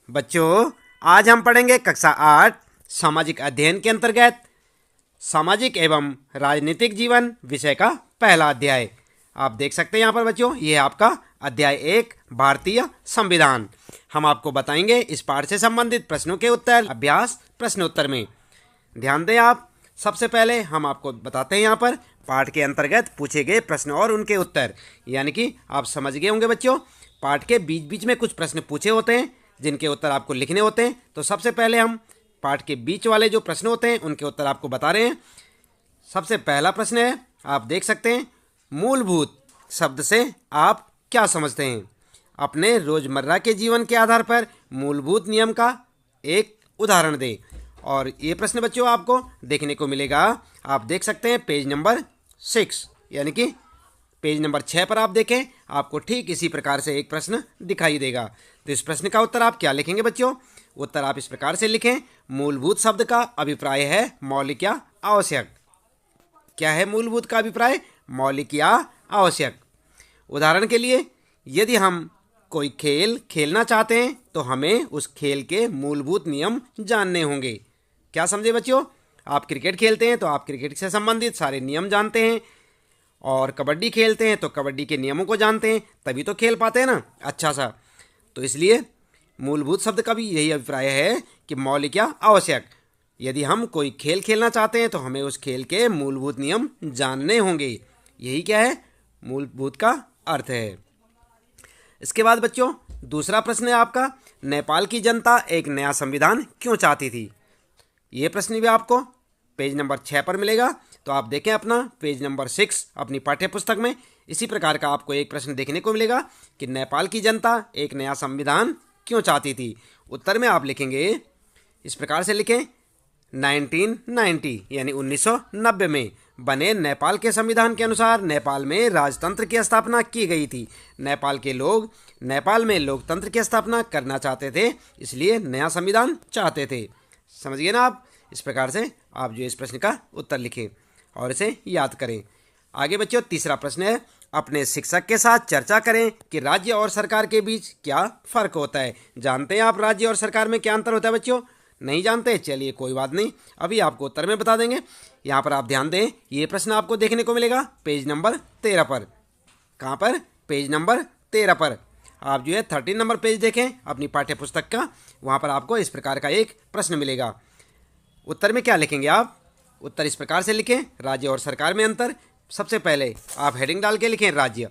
बच्चों, आज हम पढ़ेंगे कक्षा 8 सामाजिक अध्ययन के अंतर्गत सामाजिक एवं राजनीतिक जीवन विषय का पहला अध्याय। आप देख सकते हैं यहाँ पर बच्चों, ये है आपका अध्याय 1 भारतीय संविधान। हम आपको बताएंगे इस पाठ से संबंधित प्रश्नों के उत्तर अभ्यास प्रश्नोत्तर में। ध्यान दें आप, सबसे पहले हम आपको बताते हैं यहाँ पर पाठ के अंतर्गत पूछे गए प्रश्न और उनके उत्तर। यानी कि आप समझ गए होंगे बच्चों, पाठ के बीच बीच में कुछ प्रश्न पूछे होते हैं जिनके उत्तर आपको लिखने होते हैं। तो सबसे पहले हम पाठ के बीच वाले जो प्रश्न होते हैं उनके उत्तर आपको बता रहे हैं। सबसे पहला प्रश्न है, आप देख सकते हैं, मूलभूत शब्द से आप क्या समझते हैं? अपने रोजमर्रा के जीवन के आधार पर मूलभूत नियम का एक उदाहरण दें। और ये प्रश्न बच्चों आपको देखने को मिलेगा, आप देख सकते हैं पेज नंबर 6, यानी कि पेज नंबर 6 पर आप देखें, आपको ठीक इसी प्रकार से एक प्रश्न दिखाई देगा। तो इस प्रश्न का उत्तर आप क्या लिखेंगे बच्चों? उत्तर आप इस प्रकार से लिखें, मूलभूत शब्द का अभिप्राय है मौलिक या आवश्यक। क्या है मूलभूत का अभिप्राय? मौलिक या आवश्यक। उदाहरण के लिए, यदि हम कोई खेल खेलना चाहते हैं तो हमें उस खेल के मूलभूत नियम जानने होंगे। क्या समझे बच्चों? आप क्रिकेट खेलते हैं तो आप क्रिकेट से संबंधित सारे नियम जानते हैं, और कबड्डी खेलते हैं तो कबड्डी के नियमों को जानते हैं, तभी तो खेल पाते हैं ना अच्छा सा। तो इसलिए मूलभूत शब्द का भी यही अभिप्राय है कि मौलिक या आवश्यक। यदि हम कोई खेल खेलना चाहते हैं तो हमें उस खेल के मूलभूत नियम जानने होंगे। यही क्या है? मूलभूत का अर्थ है। इसके बाद बच्चों दूसरा प्रश्न है आपका, नेपाल की जनता एक नया संविधान क्यों चाहती थी? ये प्रश्न भी आपको पेज नंबर 6 पर मिलेगा। तो आप देखें अपना पेज नंबर 6 अपनी पाठ्य पुस्तक में, इसी प्रकार का आपको एक प्रश्न देखने को मिलेगा कि नेपाल की जनता एक नया संविधान क्यों चाहती थी। उत्तर में आप लिखेंगे, इस प्रकार से लिखें, 1990 यानी 1990 में बने नेपाल के संविधान के अनुसार नेपाल में राजतंत्र की स्थापना की गई थी। नेपाल के लोग नेपाल में लोकतंत्र की स्थापना करना चाहते थे, इसलिए नया संविधान चाहते थे। समझिए ना आप? इस प्रकार से आप जो इस प्रश्न का उत्तर लिखें और इसे याद करें। आगे बच्चों तीसरा प्रश्न है, अपने शिक्षक के साथ चर्चा करें कि राज्य और सरकार के बीच क्या फ़र्क होता है। जानते हैं आप राज्य और सरकार में क्या अंतर होता है बच्चों? नहीं जानते? चलिए कोई बात नहीं, अभी आपको उत्तर में बता देंगे। यहाँ पर आप ध्यान दें, ये प्रश्न आपको देखने को मिलेगा पेज नंबर 13 पर। कहाँ पर? पेज नंबर 13 पर। आप जो है 13 नंबर पेज देखें अपनी पाठ्य पुस्तक का, वहाँ पर आपको इस प्रकार का एक प्रश्न मिलेगा। उत्तर में क्या लिखेंगे आप? उत्तर इस प्रकार से लिखें, राज्य और सरकार में अंतर। सबसे पहले आप हेडिंग डाल के लिखें राज्य।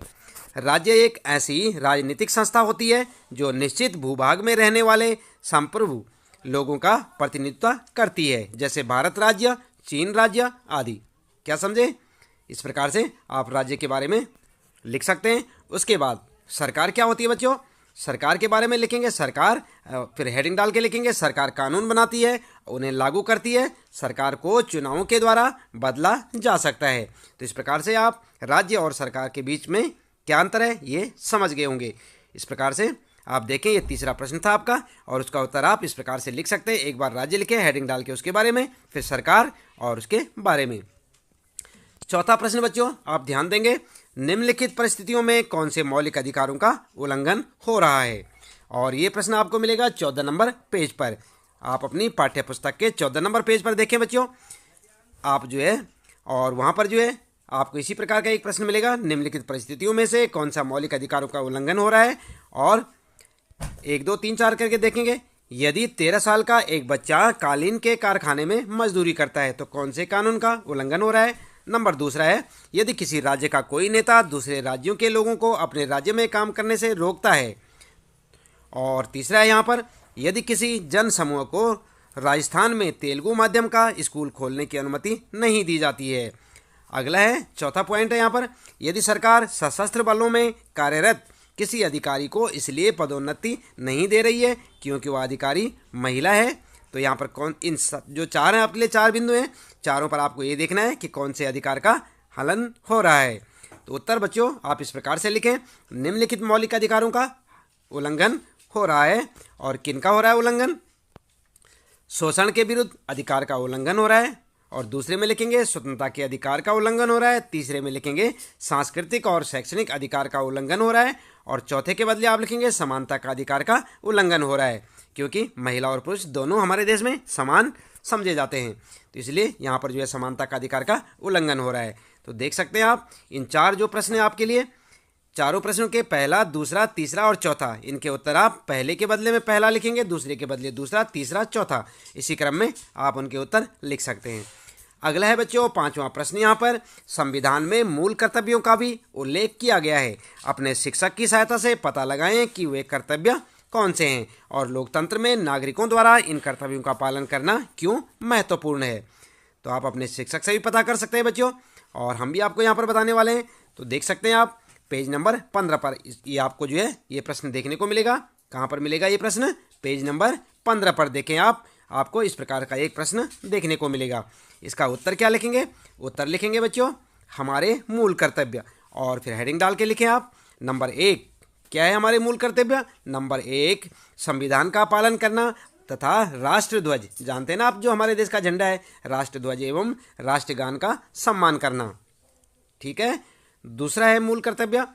राज्य एक ऐसी राजनीतिक संस्था होती है जो निश्चित भूभाग में रहने वाले संप्रभु लोगों का प्रतिनिधित्व करती है, जैसे भारत राज्य, चीन राज्य आदि। क्या समझे? इस प्रकार से आप राज्य के बारे में लिख सकते हैं। उसके बाद सरकार क्या होती है बच्चों? सरकार के बारे में लिखेंगे सरकार, फिर हेडिंग डाल के लिखेंगे सरकार कानून बनाती है, उन्हें लागू करती है, सरकार को चुनावों के द्वारा बदला जा सकता है। तो इस प्रकार से आप राज्य और सरकार के बीच में क्या अंतर है ये समझ गए होंगे। इस प्रकार से आप देखें, ये तीसरा प्रश्न था आपका और उसका उत्तर आप इस प्रकार से लिख सकते हैं। एक बार राज्य लिखें हेडिंग डाल के उसके बारे में, फिर सरकार और उसके बारे में। चौथा प्रश्न बच्चों आप ध्यान देंगे, निम्नलिखित परिस्थितियों में कौन से मौलिक अधिकारों का उल्लंघन हो रहा है? और ये प्रश्न आपको मिलेगा 14 नंबर पेज पर। आप अपनी पाठ्य पुस्तक के 14 नंबर पेज पर देखें बच्चों, आप जो है, और वहाँ पर जो है आपको इसी प्रकार का एक प्रश्न मिलेगा, निम्नलिखित परिस्थितियों में से कौन सा मौलिक अधिकारों का उल्लंघन हो रहा है। और 1 2 3 4 करके देखेंगे, यदि 13 साल का एक बच्चा कालीन के कारखाने में मजदूरी करता है तो कौन से कानून का उल्लंघन हो रहा है। नंबर दूसरा है, यदि किसी राज्य का कोई नेता दूसरे राज्यों के लोगों को अपने राज्य में काम करने से रोकता है। और तीसरा है यहाँ पर, यदि किसी जन समूह को राजस्थान में तेलुगु माध्यम का स्कूल खोलने की अनुमति नहीं दी जाती है। अगला है, चौथा पॉइंट है यहाँ पर, यदि सरकार सशस्त्र बलों में कार्यरत किसी अधिकारी को इसलिए पदोन्नति नहीं दे रही है क्योंकि वह अधिकारी महिला है। तो यहाँ पर कौन, इन जो चार हैं आपके लिए 4 बिंदु हैं, चारों पर आपको ये देखना है कि कौन से अधिकार का हनन हो रहा है। तो उत्तर बच्चों आप इस प्रकार से लिखें, निम्नलिखित मौलिक अधिकारों का उल्लंघन हो रहा है। और किन का हो रहा है उल्लंघन? शोषण के विरुद्ध अधिकार का उल्लंघन हो रहा है। और दूसरे में लिखेंगे स्वतंत्रता के अधिकार का उल्लंघन हो रहा है। तीसरे में लिखेंगे सांस्कृतिक और शैक्षणिक अधिकार का उल्लंघन हो रहा है। और चौथे के बदले आप लिखेंगे समानता का अधिकार का उल्लंघन हो रहा है। क्योंकि महिला और पुरुष दोनों हमारे देश में समान समझे जाते हैं, तो इसलिए यहाँ पर जो है समानता का अधिकार का उल्लंघन हो रहा है। तो देख सकते हैं आप इन 4 जो प्रश्न हैं आपके लिए, चारों प्रश्नों के पहला, दूसरा, तीसरा और चौथा, इनके उत्तर आप पहले के बदले में पहला लिखेंगे, दूसरे के बदले दूसरा, तीसरा, चौथा, इसी क्रम में आप उनके उत्तर लिख सकते हैं। अगला है बच्चों 5वां प्रश्न। यहाँ पर संविधान में मूल कर्तव्यों का भी उल्लेख किया गया है। अपने शिक्षक की सहायता से पता लगाएं कि वे कर्तव्य कौन से हैं और लोकतंत्र में नागरिकों द्वारा इन कर्तव्यों का पालन करना क्यों महत्वपूर्ण है। तो आप अपने शिक्षक से भी पता कर सकते हैं बच्चों, और हम भी आपको यहाँ पर बताने वाले हैं। तो देख सकते हैं आप पेज नंबर 15 पर ये आपको जो है ये प्रश्न देखने को मिलेगा। कहाँ पर मिलेगा ये प्रश्न? पेज नंबर 15 पर देखें आप, आपको इस प्रकार का एक प्रश्न देखने को मिलेगा। इसका उत्तर क्या लिखेंगे? उत्तर लिखेंगे बच्चों हमारे मूल कर्तव्य, और फिर हेडिंग डाल के लिखें आप नंबर 1 क्या है हमारे मूल कर्तव्य? नंबर 1 संविधान का पालन करना तथा राष्ट्रध्वज, जानते हैं ना आप जो हमारे देश का झंडा है, राष्ट्रध्वज एवं राष्ट्रगान का सम्मान करना। ठीक है। दूसरा है मूल कर्तव्य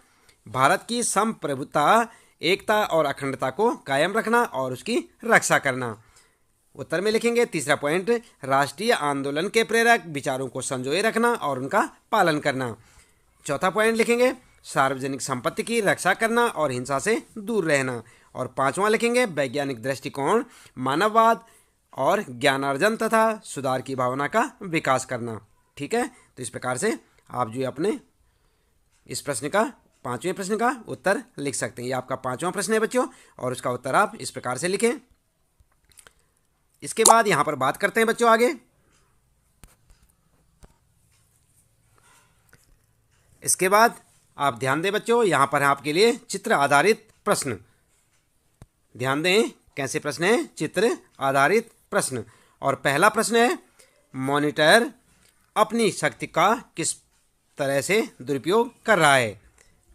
भारत की संप्रभुता, एकता और अखंडता को कायम रखना और उसकी रक्षा करना। उत्तर में लिखेंगे तीसरा पॉइंट राष्ट्रीय आंदोलन के प्रेरक विचारों को संजोए रखना और उनका पालन करना। चौथा पॉइंट लिखेंगे सार्वजनिक संपत्ति की रक्षा करना और हिंसा से दूर रहना। और 5वां लिखेंगे वैज्ञानिक दृष्टिकोण, मानववाद और ज्ञानार्जन तथा सुधार की भावना का विकास करना। ठीक है। तो इस प्रकार से आप जो अपने इस प्रश्न का 5वें प्रश्न का उत्तर लिख सकते हैं। ये आपका 5वां प्रश्न है बच्चों, और उसका उत्तर आप इस प्रकार से लिखें। इसके बाद यहां पर बात करते हैं बच्चों आगे। इसके बाद आप ध्यान दें बच्चों, यहां पर है आपके लिए चित्र आधारित प्रश्न। ध्यान दें कैसे प्रश्न है? चित्र आधारित प्रश्न। और पहला प्रश्न है मॉनिटर अपनी शक्ति का किस तरह से दुरुपयोग कर रहा है।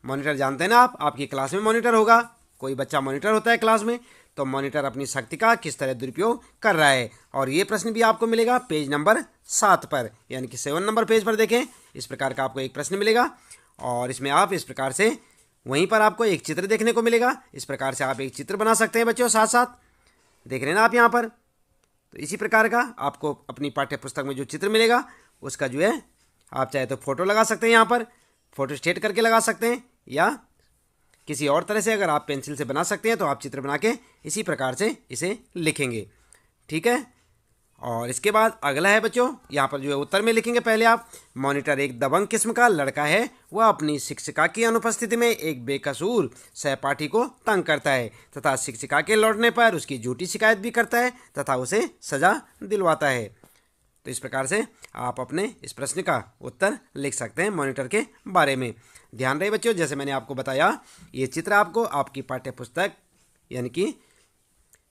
मॉनिटर जानते हैं ना आप, आपकी क्लास में मॉनिटर होगा, कोई बच्चा मॉनिटर होता है क्लास में, तो मॉनिटर अपनी शक्ति का किस तरह दुरुपयोग कर रहा है। और ये प्रश्न भी आपको मिलेगा पेज नंबर 7 पर, यानी कि 7 नंबर पेज पर देखें। इस प्रकार का आपको एक प्रश्न मिलेगा, और इसमें आप इस प्रकार से वहीं पर आपको एक चित्र देखने को मिलेगा। इस प्रकार से आप एक चित्र बना सकते हैं बच्चों, साथ साथ देख रहे हैं ना आप यहाँ पर। तो इसी प्रकार का आपको अपनी पाठ्य पुस्तक में जो चित्र मिलेगा उसका जो है आप चाहे तो फोटो लगा सकते हैं, यहाँ पर फोटो स्टेट करके लगा सकते हैं, या किसी और तरह से अगर आप पेंसिल से बना सकते हैं तो आप चित्र बना के इसी प्रकार से इसे लिखेंगे। ठीक है। और इसके बाद अगला है बच्चों, यहाँ पर जो है उत्तर में लिखेंगे पहले आप मॉनिटर एक दबंग किस्म का लड़का है। वह अपनी शिक्षिका की अनुपस्थिति में एक बेकसूर सहपाठी को तंग करता है तथा शिक्षिका के लौटने पर उसकी झूठी शिकायत भी करता है तथा उसे सजा दिलवाता है। तो इस प्रकार से आप अपने इस प्रश्न का उत्तर लिख सकते हैं मॉनिटर के बारे में। ध्यान रहे बच्चों, जैसे मैंने आपको बताया ये चित्र आपको आपकी पाठ्य पुस्तक यानी कि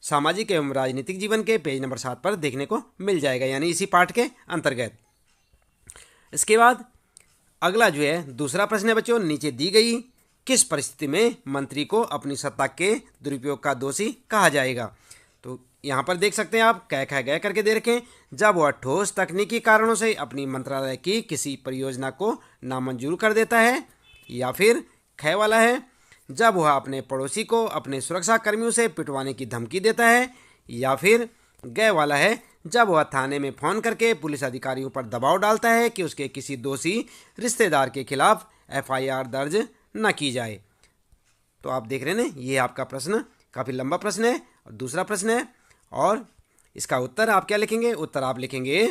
सामाजिक एवं राजनीतिक जीवन के पेज नंबर 7 पर देखने को मिल जाएगा, यानी इसी पाठ के अंतर्गत। इसके बाद अगला जो है दूसरा प्रश्न है बच्चों, नीचे दी गई किस परिस्थिति में मंत्री को अपनी सत्ता के दुरुपयोग का दोषी कहा जाएगा। तो यहाँ पर देख सकते हैं आप कह खा गए करके दे रखें। जब वह ठोस तकनीकी कारणों से अपनी मंत्रालय की किसी परियोजना को नामंजूर कर देता है, या फिर ख वाला है जब वह अपने पड़ोसी को अपने सुरक्षा कर्मियों से पिटवाने की धमकी देता है, या फिर ग वाला है जब वह थाने में फ़ोन करके पुलिस अधिकारियों पर दबाव डालता है कि उसके किसी दोषी रिश्तेदार के खिलाफ FIR दर्ज न की जाए। तो आप देख रहे हैं ना, ये आपका प्रश्न काफ़ी लंबा प्रश्न है और दूसरा प्रश्न है, और इसका उत्तर आप क्या लिखेंगे? उत्तर आप लिखेंगे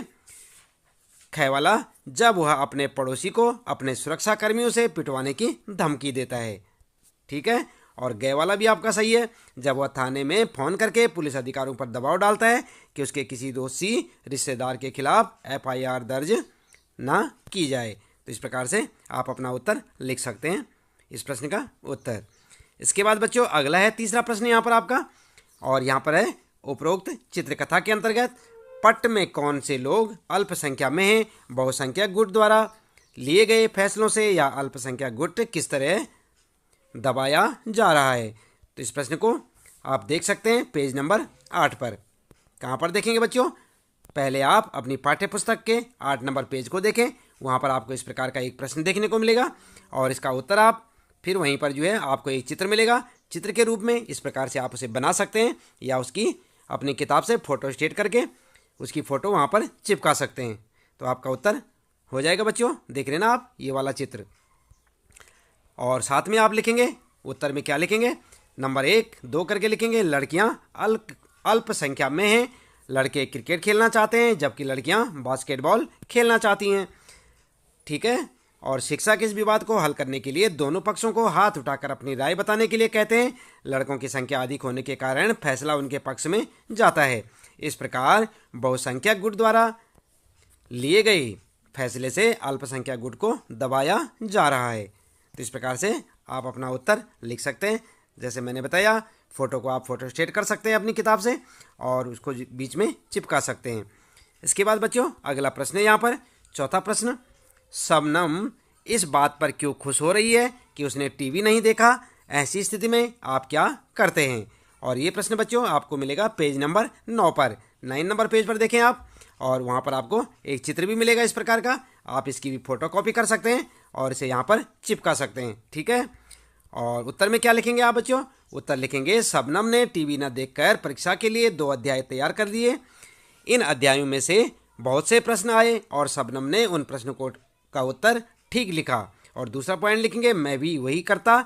ख वाला जब वह अपने पड़ोसी को अपने सुरक्षा कर्मियों से पिटवाने की धमकी देता है। ठीक है। और ग वाला भी आपका सही है, जब वह थाने में फ़ोन करके पुलिस अधिकारियों पर दबाव डालता है कि उसके किसी दोषी रिश्तेदार के खिलाफ FIR दर्ज ना की जाए। तो इस प्रकार से आप अपना उत्तर लिख सकते हैं इस प्रश्न का उत्तर। इसके बाद बच्चों अगला है तीसरा प्रश्न यहाँ पर आपका, और यहाँ पर है उपरोक्त चित्रकथा के अंतर्गत पट्ट में कौन से लोग अल्पसंख्या में हैं, बहुसंख्यक गुट द्वारा लिए गए फैसलों से या अल्पसंख्यक गुट किस तरह दबाया जा रहा है। तो इस प्रश्न को आप देख सकते हैं पेज नंबर 8 पर। कहाँ पर देखेंगे बच्चों? पहले आप अपनी पाठ्य पुस्तक के 8 नंबर पेज को देखें, वहाँ पर आपको इस प्रकार का एक प्रश्न देखने को मिलेगा, और इसका उत्तर आप फिर वहीं पर जो है आपको एक चित्र मिलेगा। चित्र के रूप में इस प्रकार से आप उसे बना सकते हैं, या उसकी अपनी किताब से फ़ोटो स्टेट करके उसकी फ़ोटो वहाँ पर चिपका सकते हैं। तो आपका उत्तर हो जाएगा बच्चों, देख लेना आप ये वाला चित्र। और साथ में आप लिखेंगे उत्तर में क्या लिखेंगे, नंबर 1 2 करके लिखेंगे, लड़कियां अल्प संख्या में हैं, लड़के क्रिकेट खेलना चाहते हैं जबकि लड़कियां बास्केटबॉल खेलना चाहती हैं। ठीक है। और शिक्षक इस विवाद को हल करने के लिए दोनों पक्षों को हाथ उठाकर अपनी राय बताने के लिए कहते हैं। लड़कों की संख्या अधिक होने के कारण फैसला उनके पक्ष में जाता है। इस प्रकार बहुसंख्यक गुट द्वारा लिए गए फैसले से अल्पसंख्यक गुट को दबाया जा रहा है। तो इस प्रकार से आप अपना उत्तर लिख सकते हैं। जैसे मैंने बताया, फ़ोटो को आप फ़ोटो स्टेट कर सकते हैं अपनी किताब से और उसको बीच में चिपका सकते हैं। इसके बाद बच्चों अगला प्रश्न है यहाँ पर, चौथा प्रश्न, शबनम इस बात पर क्यों खुश हो रही है कि उसने टीवी नहीं देखा, ऐसी स्थिति में आप क्या करते हैं। और ये प्रश्न बच्चों आपको मिलेगा पेज नंबर 9 पर, 9 नंबर पेज पर देखें आप, और वहाँ पर आपको एक चित्र भी मिलेगा इस प्रकार का। आप इसकी भी फ़ोटो कॉपी कर सकते हैं और इसे यहाँ पर चिपका सकते हैं। ठीक है। और उत्तर में क्या लिखेंगे आप बच्चों, उत्तर लिखेंगे शबनम ने टीवी न देखकर परीक्षा के लिए 2 अध्याय तैयार कर दिए। इन अध्यायों में से बहुत से प्रश्न आए और शबनम ने उन प्रश्नों का उत्तर ठीक लिखा। और दूसरा पॉइंट लिखेंगे, मैं भी वही करता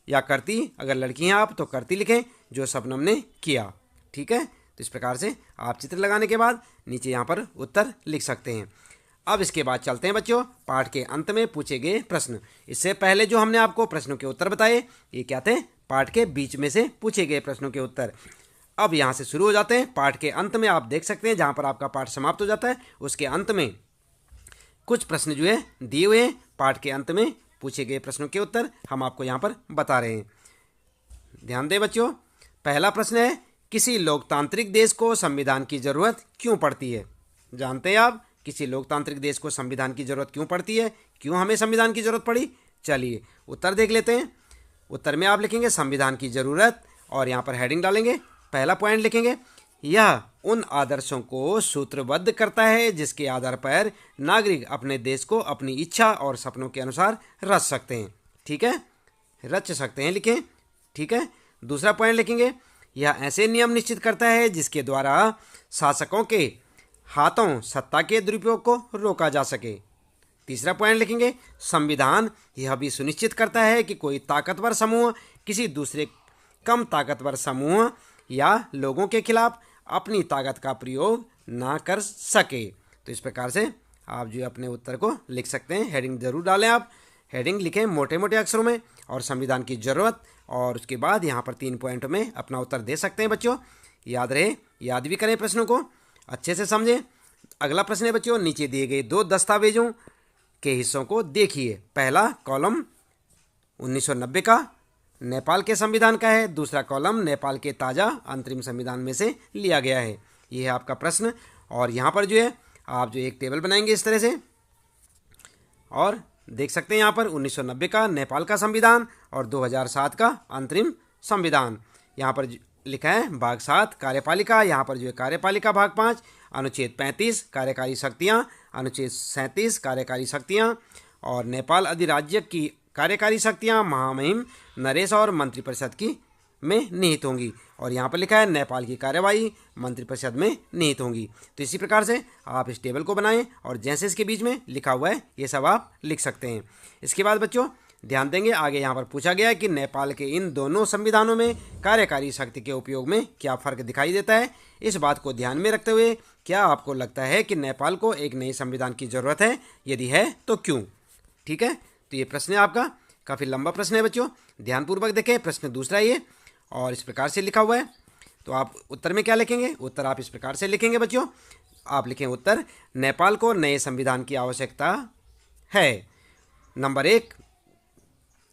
या करती, अगर लड़की हैं आप तो करती लिखें, जो शबनम ने किया। ठीक है। तो इस प्रकार से आप चित्र लगाने के बाद नीचे यहाँ पर उत्तर लिख सकते हैं। अब इसके बाद चलते हैं बच्चों पाठ के अंत में पूछे गए प्रश्न। इससे पहले जो हमने आपको प्रश्नों के उत्तर बताए, ये क्या थे, पाठ के बीच में से पूछे गए प्रश्नों के उत्तर। अब यहाँ से शुरू हो जाते हैं पाठ के अंत में। आप देख सकते हैं जहाँ पर आपका पाठ समाप्त हो जाता है उसके अंत में कुछ प्रश्न जो है दिए हुए हैं। पाठ के अंत में पूछे गए प्रश्नों के उत्तर हम आपको यहाँ पर बता रहे हैं। ध्यान दें बच्चों, पहला प्रश्न है, किसी लोकतांत्रिक देश को संविधान की जरूरत क्यों पड़ती है। जानते हैं आप किसी लोकतांत्रिक देश को संविधान की जरूरत क्यों पड़ती है, क्यों हमें संविधान की जरूरत पड़ी। चलिए उत्तर देख लेते हैं। उत्तर में आप लिखेंगे संविधान की जरूरत और यहाँ पर हेडिंग डालेंगे। पहला पॉइंट लिखेंगे, यह उन आदर्शों को सूत्रबद्ध करता है जिसके आधार पर नागरिक अपने देश को अपनी इच्छा और सपनों के अनुसार रच सकते हैं। ठीक है, रच सकते हैं लिखें। ठीक है। दूसरा पॉइंट लिखेंगे, यह ऐसे नियम निश्चित करता है जिसके द्वारा शासकों के हाथों सत्ता के दुरुपयोग को रोका जा सके। तीसरा पॉइंट लिखेंगे, संविधान यह भी सुनिश्चित करता है कि कोई ताकतवर समूह किसी दूसरे कम ताकतवर समूह या लोगों के खिलाफ अपनी ताकत का प्रयोग ना कर सके। तो इस प्रकार से आप जो अपने उत्तर को लिख सकते हैं। हेडिंग जरूर डालें आप, हेडिंग लिखें मोटे मोटे अक्षरों में और संविधान की ज़रूरत, और उसके बाद यहाँ पर 3 पॉइंट में अपना उत्तर दे सकते हैं बच्चों। याद रहे, याद भी करें प्रश्नों को, अच्छे से समझें। अगला प्रश्न है बच्चों, नीचे दिए गए 2 दस्तावेजों के हिस्सों को देखिए। पहला कॉलम 1990 का नेपाल के संविधान का है, दूसरा कॉलम नेपाल के ताज़ा अंतरिम संविधान में से लिया गया है। ये है आपका प्रश्न। और यहाँ पर जो है आप जो एक टेबल बनाएंगे इस तरह से, और देख सकते हैं यहाँ पर 1990 का नेपाल का संविधान और 2007 का अंतरिम संविधान। यहाँ पर लिखा है भाग 7 कार्यपालिका, यहाँ पर जो है कार्यपालिका भाग 5, अनुच्छेद 35 कार्यकारी शक्तियाँ, अनुच्छेद 37 कार्यकारी शक्तियाँ, और नेपाल अधिराज्य की कार्यकारी शक्तियाँ महामहिम नरेश और मंत्रिपरिषद की में निहित होंगी। और यहाँ पर लिखा है नेपाल की कार्यवाही मंत्रिपरिषद में निहित होंगी। तो इसी प्रकार से आप इस टेबल को बनाएं और जैसे इसके बीच में लिखा हुआ है ये सब आप लिख सकते हैं। इसके बाद बच्चों ध्यान देंगे, आगे यहाँ पर पूछा गया है कि नेपाल के इन दोनों संविधानों में कार्यकारी शक्ति के उपयोग में क्या फ़र्क दिखाई देता है। इस बात को ध्यान में रखते हुए क्या आपको लगता है कि नेपाल को एक नए संविधान की ज़रूरत है, यदि है तो क्यों। ठीक है, तो ये प्रश्न है आपका, काफ़ी लंबा प्रश्न है बच्चों, ध्यानपूर्वक देखें। प्रश्न दूसरा ये और इस प्रकार से लिखा हुआ है। तो आप उत्तर में क्या लिखेंगे, उत्तर आप इस प्रकार से लिखेंगे बच्चों। आप लिखें उत्तर, नेपाल को नए संविधान की आवश्यकता है। नंबर 1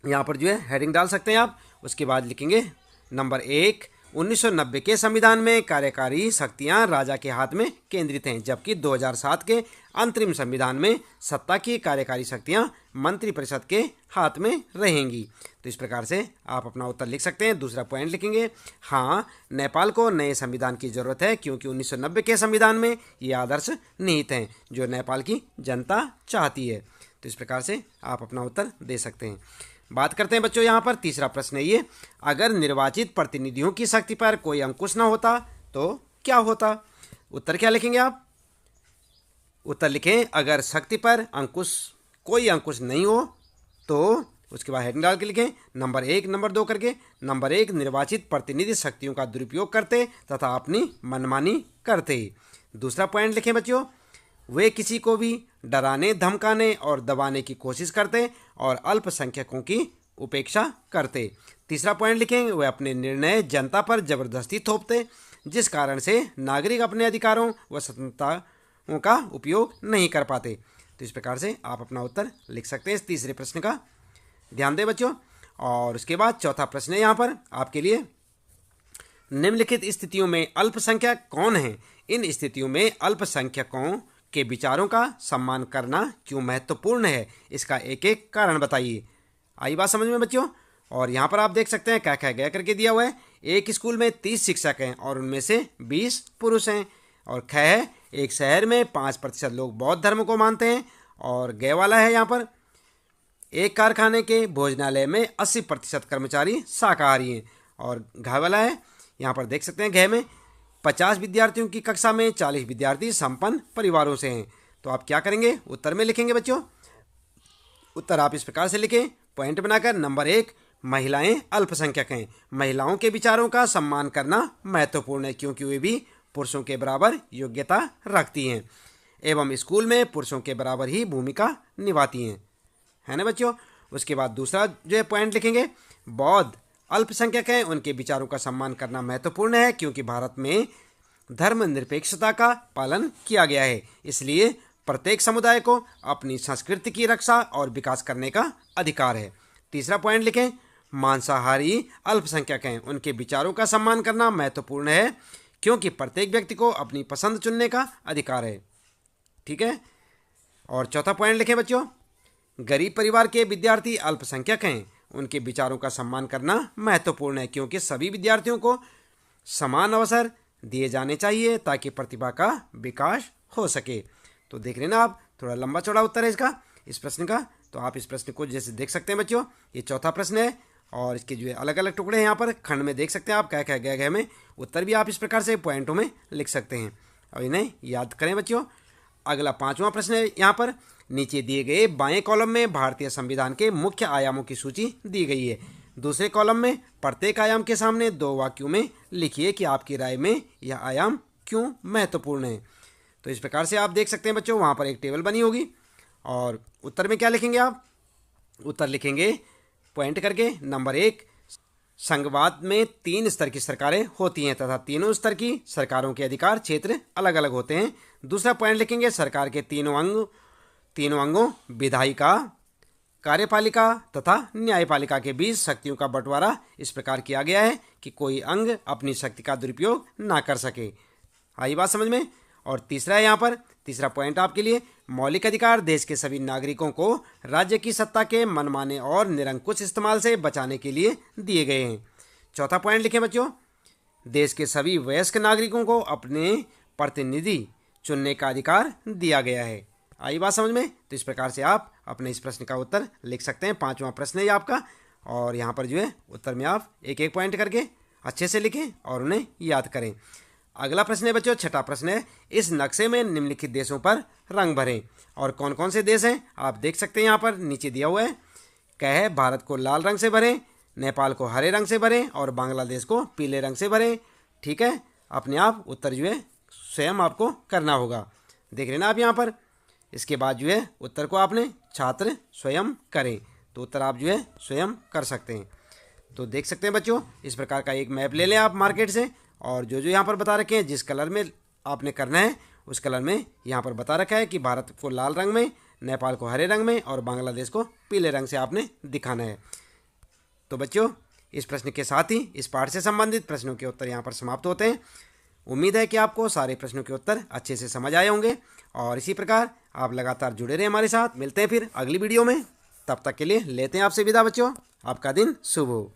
यहाँ पर जो है हेडिंग डाल सकते हैं आप। उसके बाद लिखेंगे नंबर 1, 1990 के संविधान में कार्यकारी शक्तियां राजा के हाथ में केंद्रित हैं, जबकि 2007 के अंतरिम संविधान में सत्ता की कार्यकारी शक्तियां मंत्रिपरिषद के हाथ में रहेंगी। तो इस प्रकार से आप अपना उत्तर लिख सकते हैं। दूसरा पॉइंट लिखेंगे, हाँ नेपाल को नए संविधान की ज़रूरत है क्योंकि 1990 के संविधान में ये आदर्श निहित हैं जो नेपाल की जनता चाहती है। तो इस प्रकार से आप अपना उत्तर दे सकते हैं। बात करते हैं बच्चों यहाँ पर तीसरा प्रश्न है ये, अगर निर्वाचित प्रतिनिधियों की शक्ति पर कोई अंकुश न होता तो क्या होता। उत्तर क्या लिखेंगे आप। उत्तर लिखें, अगर शक्ति पर कोई अंकुश नहीं हो तो उसके बाद हेडिंग डाल के लिखें नंबर 1 नंबर 2 करके। नंबर 1, निर्वाचित प्रतिनिधि शक्तियों का दुरुपयोग करते तथा अपनी मनमानी करते। दूसरा पॉइंट लिखें बच्चों, वे किसी को भी डराने धमकाने और दबाने की कोशिश करते और अल्पसंख्यकों की उपेक्षा करते। तीसरा पॉइंट लिखें, वे अपने निर्णय जनता पर जबरदस्ती थोपते जिस कारण से नागरिक अपने अधिकारों व स्वतंत्रताओं का उपयोग नहीं कर पाते। तो इस प्रकार से आप अपना उत्तर लिख सकते हैं इस तीसरे प्रश्न का। ध्यान दें बच्चों। और उसके बाद चौथा प्रश्न है यहाँ पर आपके लिए, निम्नलिखित स्थितियों में अल्पसंख्यक कौन है। इन स्थितियों में अल्पसंख्यकों के विचारों का सम्मान करना क्यों महत्वपूर्ण है, इसका एक एक कारण बताइए। आई बात समझ में बच्चों। और यहाँ पर आप देख सकते हैं क्या क्या गया करके दिया हुआ है। एक स्कूल में 30 शिक्षक हैं और उनमें से 20 पुरुष हैं। और ख है, एक शहर में 5% लोग बौद्ध धर्म को मानते हैं। और ग वाला है यहाँ पर, एक कारखाने के भोजनालय में 80% कर्मचारी शाकाहारी हैं। और घ वाला है, यहाँ पर देख सकते हैं घ में 50 विद्यार्थियों की कक्षा में 40 विद्यार्थी संपन्न परिवारों से हैं। तो आप क्या करेंगे, उत्तर में लिखेंगे बच्चों। उत्तर आप इस प्रकार से लिखें पॉइंट बनाकर। नंबर 1, महिलाएं अल्पसंख्यक हैं। महिलाओं के विचारों का सम्मान करना महत्वपूर्ण है क्योंकि वे भी पुरुषों के बराबर योग्यता रखती हैं एवं स्कूल में पुरुषों के बराबर ही भूमिका निभाती हैं, है ना बच्चों। उसके बाद दूसरा जो है पॉइंट लिखेंगे, बौद्ध अल्पसंख्यक हैं, उनके विचारों का सम्मान करना महत्वपूर्ण है क्योंकि भारत में धर्मनिरपेक्षता का पालन किया गया है, इसलिए प्रत्येक समुदाय को अपनी संस्कृति की रक्षा और विकास करने का अधिकार है। तीसरा पॉइंट लिखें, मांसाहारी अल्पसंख्यक हैं, उनके विचारों का सम्मान करना महत्वपूर्ण है क्योंकि प्रत्येक व्यक्ति को अपनी पसंद चुनने का अधिकार है। ठीक है। और चौथा पॉइंट लिखें बच्चों, गरीब परिवार के विद्यार्थी अल्पसंख्यक हैं, उनके विचारों का सम्मान करना महत्वपूर्ण है क्योंकि सभी विद्यार्थियों को समान अवसर दिए जाने चाहिए ताकि प्रतिभा का विकास हो सके। तो देख लेना आप, थोड़ा लंबा चौड़ा उत्तर है इसका, इस प्रश्न का। तो आप इस प्रश्न को जैसे देख सकते हैं बच्चों, ये चौथा प्रश्न है और इसके जो है अलग अलग टुकड़े हैं यहाँ पर खंड में देख सकते हैं आप क्या क्या गया गया में। उत्तर भी आप इस प्रकार से पॉइंटों में लिख सकते हैं और इन्हें याद करें बच्चों। अगला पांचवा प्रश्न है यहाँ पर, नीचे दिए गए बाएं कॉलम में भारतीय संविधान के मुख्य आयामों की सूची दी गई है। दूसरे कॉलम में प्रत्येक आयाम के सामने 2 वाक्यों में लिखिए कि आपकी राय में यह आयाम क्यों महत्वपूर्ण है। तो इस प्रकार से आप देख सकते हैं बच्चों, वहाँ पर एक टेबल बनी होगी और उत्तर में क्या लिखेंगे आप। उत्तर लिखेंगे पॉइंट करके। नंबर 1, संघवाद में 3 स्तर की सरकारें होती हैं तथा तीनों स्तर की सरकारों के अधिकार क्षेत्र अलग अलग होते हैं। दूसरा पॉइंट लिखेंगे, सरकार के तीनों अंगों विधायिका, कार्यपालिका तथा न्यायपालिका के बीच शक्तियों का बंटवारा इस प्रकार किया गया है कि कोई अंग अपनी शक्ति का दुरुपयोग ना कर सके। आई बात समझ में। और तीसरा है यहाँ पर, तीसरा पॉइंट आपके लिए, मौलिक अधिकार देश के सभी नागरिकों को राज्य की सत्ता के मनमाने और निरंकुश इस्तेमाल से बचाने के लिए दिए गए हैं। चौथा पॉइंट लिखें बच्चों, देश के सभी वयस्क नागरिकों को अपने प्रतिनिधि चुनने का अधिकार दिया गया है। आई बात समझ में। तो इस प्रकार से आप अपने इस प्रश्न का उत्तर लिख सकते हैं। पांचवा प्रश्न है ये आपका और यहाँ पर जो है उत्तर में आप एक एक पॉइंट करके अच्छे से लिखें और उन्हें याद करें। अगला प्रश्न है बच्चों, छठा प्रश्न है, इस नक्शे में निम्नलिखित देशों पर रंग भरें। और कौन कौन से देश हैं आप देख सकते हैं, यहाँ पर नीचे दिया हुआ है। कह भारत को लाल रंग से भरें, नेपाल को हरे रंग से भरें और बांग्लादेश को पीले रंग से भरें। ठीक है, अपने आप उत्तर जो है स्वयं आपको करना होगा, देख लेना आप यहाँ पर। इसके बाद जो है उत्तर को आपने छात्र स्वयं करें, तो उत्तर आप जो है स्वयं कर सकते हैं। तो देख सकते हैं बच्चों, इस प्रकार का एक मैप ले लें आप मार्केट से और जो जो यहाँ पर बता रखे हैं जिस कलर में आपने करना है उस कलर में यहाँ पर बता रखा है कि भारत को लाल रंग में, नेपाल को हरे रंग में और बांग्लादेश को पीले रंग से आपने दिखाना है। तो बच्चों, इस प्रश्न के साथ ही इस पाठ से संबंधित प्रश्नों के उत्तर यहाँ पर समाप्त होते हैं। उम्मीद है कि आपको सारे प्रश्नों के उत्तर अच्छे से समझ आए होंगे और इसी प्रकार आप लगातार जुड़े रहें हमारे साथ। मिलते हैं फिर अगली वीडियो में, तब तक के लिए लेते हैं आपसे विदा बच्चों। आपका दिन शुभ हो।